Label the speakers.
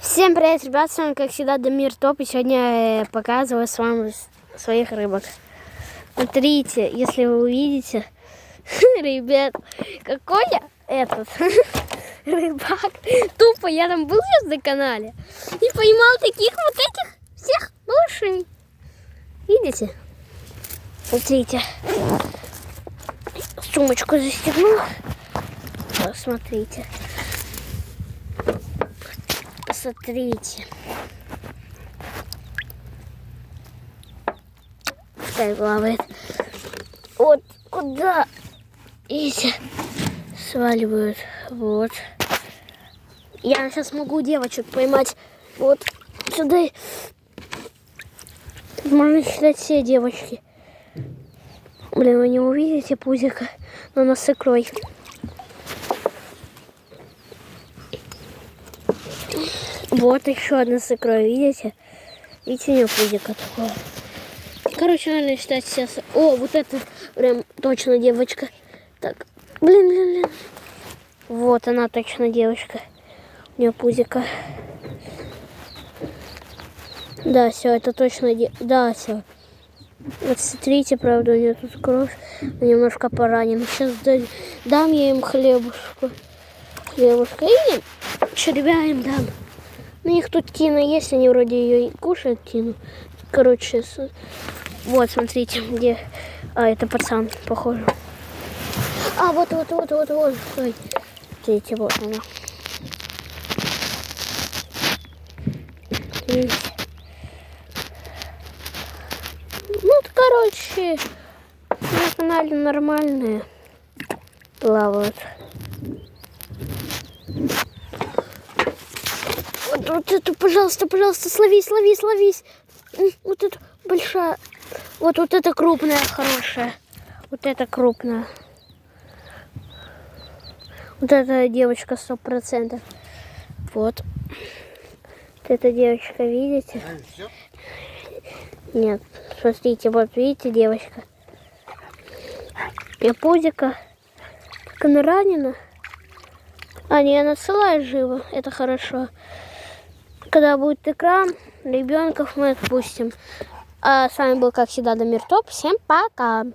Speaker 1: Всем привет, ребят, с вами, как всегда, Дамир Топ, и сегодня я показываю с вами своих рыбок. Смотрите, если вы увидите, ребят, какой я этот рыбак. Тупо я там был сейчас на канале и поймал таких вот этих всех малышей. Видите? Смотрите. Сумочку застегнул. Вот, смотрите. Посмотрите. Так плавает. Вот куда, видите, сваливают. Вот. Я сейчас могу девочек поймать. Вот сюда. Можно считать все девочки. Блин, вы не увидите пузика, но она с икрой. Вот еще одна с икрой, видите? Видите, у нее пузика такое. Короче, надо считать сейчас. О, вот это прям точно девочка. Так, блин. Вот она точно девочка. У нее пузика. Да, все, это точно да, все. Вот смотрите, правда, у нее тут кровь. Немножко поранена. Сейчас дам я им хлебушку. Хлебушка. И червя им дам. У них тут тина есть, они вроде ее и кушают, тину. Короче, вот, смотрите, где... А, это пацан, похоже. А, вот. Стой. Смотрите, вот она. Видите? Ну, короче, на канале нормальные плавают. Вот эту, пожалуйста, словись. Вот эту большая. Вот эта крупная, хорошая. Вот эта крупная. Вот эта девочка 100%. Вот. Вот эта девочка, видите? Нет, смотрите, вот видите, девочка. И пузика. Как она ранена. А, не, она целая жива. Это хорошо. Когда будет экран, ребенков мы отпустим. А с вами был, как всегда, Дамир Топ. Всем пока!